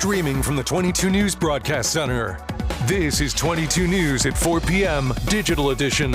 Streaming from the 22 News Broadcast Center. This is 22 News at 4 p.m. Digital Edition.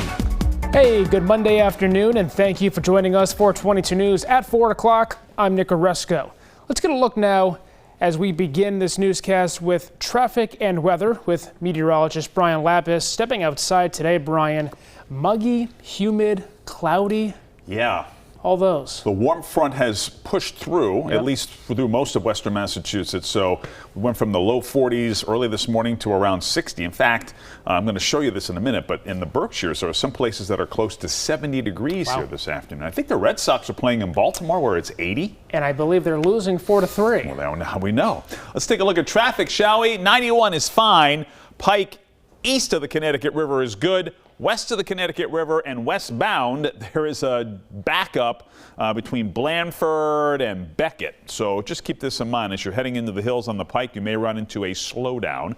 Hey, good Monday afternoon, and thank you for joining us for 22 News at 4 o'clock. I'm Nick Oresko. Let's get a look now as we begin this newscast with traffic and weather with meteorologist Brian Lapis. Stepping outside today, Brian, muggy, humid, cloudy. Yeah. All those. The warm front has pushed through, at least through most of western Massachusetts. So we went from the low 40s early this morning to around 60. In fact, I'm going to show you this in a minute, but in the Berkshires, there are some places that are close to 70 degrees here this afternoon. I think the Red Sox are playing in Baltimore where it's 80. And I believe they're losing 4-3. Well, now we know. Let's take a look at traffic, shall we? 91 is fine. Pike east of the Connecticut River is good. West of the Connecticut River and westbound, there is a backup between Blandford and Beckett. So just keep this in mind. As you're heading into the hills on the Pike, you may run into a slowdown.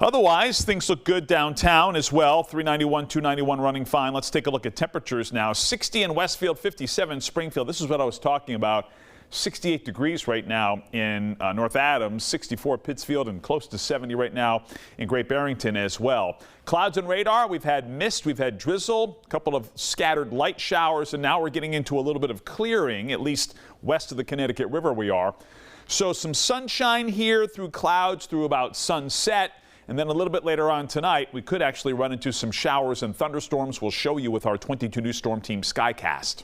Otherwise, things look good downtown as well. 391, 291 running fine. Let's take a look at temperatures now. 60 in Westfield, 57 Springfield. This is what I was talking about. 68 degrees right now in North Adams, 64 Pittsfield, and close to 70 right now in Great Barrington as well. Clouds and radar, we've had mist, we've had drizzle, a couple of scattered light showers, and now we're getting into a little bit of clearing, at least west of the Connecticut River we are. So some sunshine here through clouds through about sunset. And then a little bit later on tonight, we could actually run into some showers and thunderstorms. We'll show you with our 22 News Storm Team Skycast.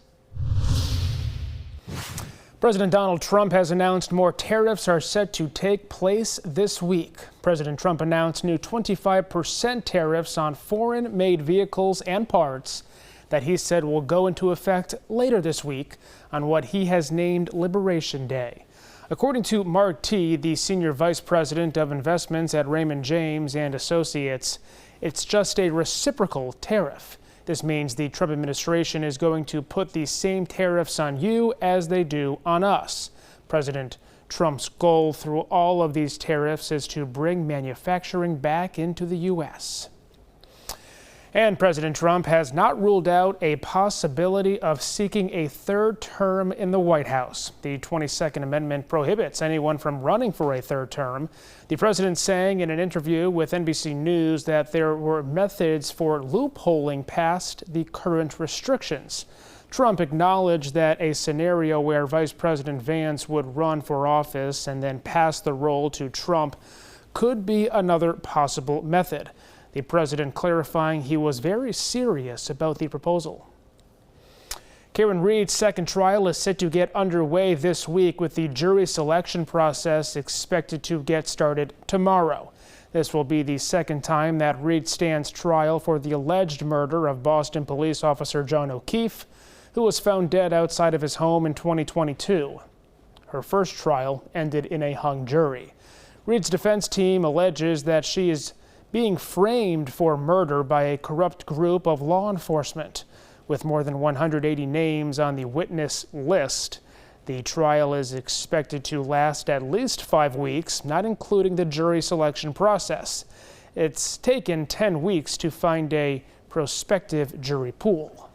President Donald Trump has announced more tariffs are set to take place this week. President Trump announced new 25% tariffs on foreign-made vehicles and parts that he said will go into effect later this week on what he has named Liberation Day. According to Mark T., the Senior Vice President of Investments at Raymond James and Associates, it's just a reciprocal tariff. This means the Trump administration is going to put the same tariffs on you as they do on us. President Trump's goal through all of these tariffs is to bring manufacturing back into the U.S. And President Trump has not ruled out a possibility of seeking a third term in the White House. The 22nd Amendment prohibits anyone from running for a third term. The president saying in an interview with NBC News that there were methods for loopholing past the current restrictions. Trump acknowledged that a scenario where Vice President Vance would run for office and then pass the role to Trump could be another possible method. The president clarifying he was very serious about the proposal. Karen Reed's second trial is set to get underway this week, with the jury selection process expected to get started tomorrow. This will be the second time that Reed stands trial for the alleged murder of Boston police officer John O'Keefe, who was found dead outside of his home in 2022. Her first trial ended in a hung jury. Reed's defense team alleges that she is being framed for murder by a corrupt group of law enforcement. With more than 180 names on the witness list, the trial is expected to last at least 5 weeks, not including the jury selection process. It's taken 10 weeks to find a prospective jury pool.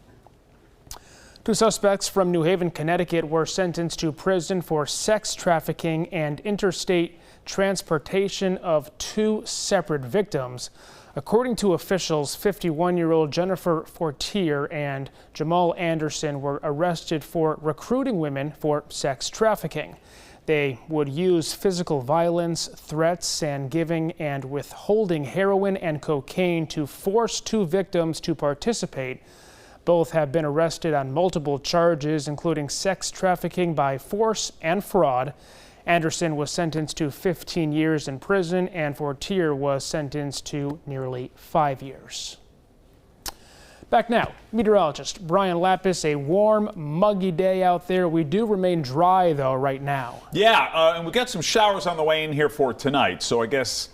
2 suspects from New Haven, Connecticut were sentenced to prison for sex trafficking and interstate transportation of 2 separate victims. According to officials, 51-year-old Jennifer Fortier and Jamal Anderson were arrested for recruiting women for sex trafficking. They would use physical violence, threats, and giving and withholding heroin and cocaine to force 2 victims to participate. Both have been arrested on multiple charges, including sex trafficking by force and fraud. Anderson was sentenced to 15 years in prison, and Fortier was sentenced to nearly 5 years. Back now, meteorologist Brian Lapis. A warm, muggy day out there. We do remain dry, though, right now. Yeah, and we got some showers on the way in here for tonight, so I guess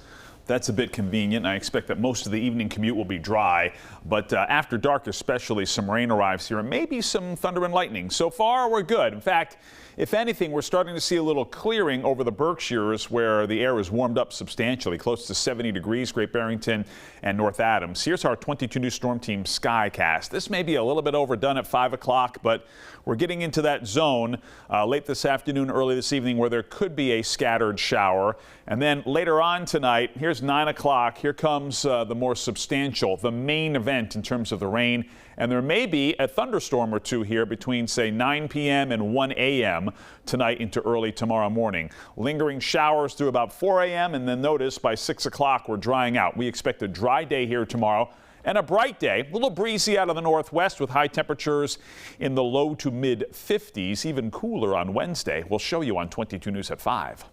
That's a bit convenient. I expect that most of the evening commute will be dry, but after dark especially, some rain arrives here and maybe some thunder and lightning. So far, we're good. In fact, if anything, we're starting to see a little clearing over the Berkshires where the air is warmed up substantially, close to 70 degrees, Great Barrington and North Adams. Here's our 22 News Storm Team Skycast. This may be a little bit overdone at 5 o'clock, but we're getting into that zone late this afternoon, early this evening, where there could be a scattered shower. And then later on tonight, here's 9 o'clock. Here comes the more substantial, the main event in terms of the rain. And there may be a thunderstorm or two here between, say, 9 p.m. and 1 a.m. tonight into early tomorrow morning. Lingering showers through about 4 a.m. and then notice by 6 o'clock we're drying out. We expect a dry day here tomorrow and a bright day. A little breezy out of the northwest with high temperatures in the low to mid 50s, even cooler on Wednesday. We'll show you on 22 News at 5.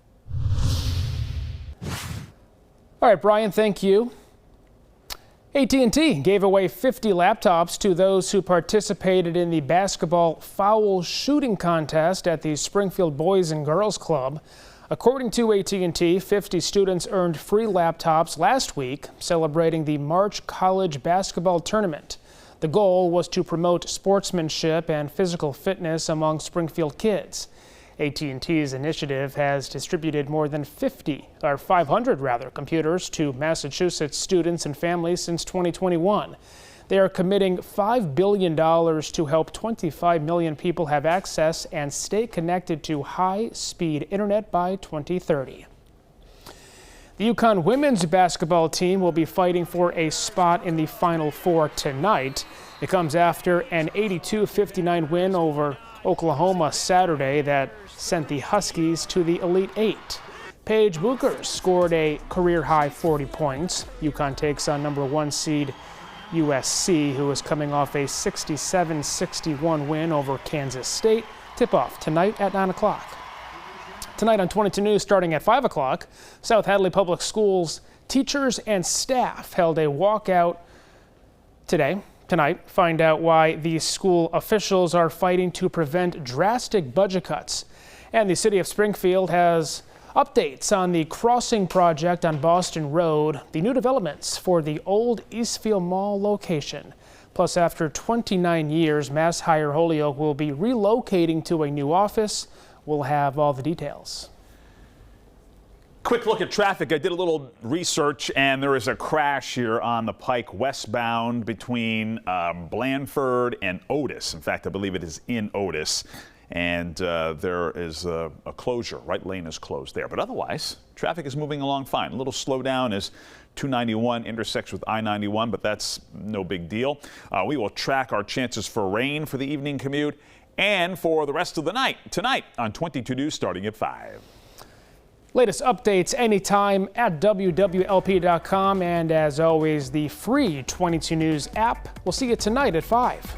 All right, Brian, thank you. AT&T gave away 50 laptops to those who participated in the basketball foul shooting contest at the Springfield Boys and Girls Club. According to AT&T, 50 students earned free laptops last week, celebrating the March College Basketball Tournament. The goal was to promote sportsmanship and physical fitness among Springfield kids. AT&T's initiative has distributed more than 500 computers to Massachusetts students and families since 2021. They are committing $5 billion to help 25 million people have access and stay connected to high-speed internet by 2030. The UConn women's basketball team will be fighting for a spot in the Final Four tonight. It comes after an 82-59 win over Oklahoma Saturday that sent the Huskies to the Elite Eight. Paige Buchers scored a career-high 40 points. UConn takes on number 1 seed USC, who is coming off a 67-61 win over Kansas State. Tip-off tonight at 9 o'clock. Tonight on 22 News, starting at 5 o'clock, South Hadley Public Schools teachers and staff held a walkout tonight. Find out why the school officials are fighting to prevent drastic budget cuts. And the city of Springfield has updates on the crossing project on Boston Road, the new developments for the old Eastfield Mall location. Plus, after 29 years, Mass Hire Holyoke will be relocating to a new office. We'll have all the details. Quick look at traffic. I did a little research, and there is a crash here on the Pike westbound between Blandford and Otis. In fact, I believe it is in Otis. And there is a closure. Right lane is closed there. But otherwise, traffic is moving along fine. A little slowdown as 291 intersects with I-91, but that's no big deal. We will track our chances for rain for the evening commute and for the rest of the night tonight on 22 News starting at 5. Latest updates anytime at wwlp.com, and as always, the free 22 News app. We'll see you tonight at 5.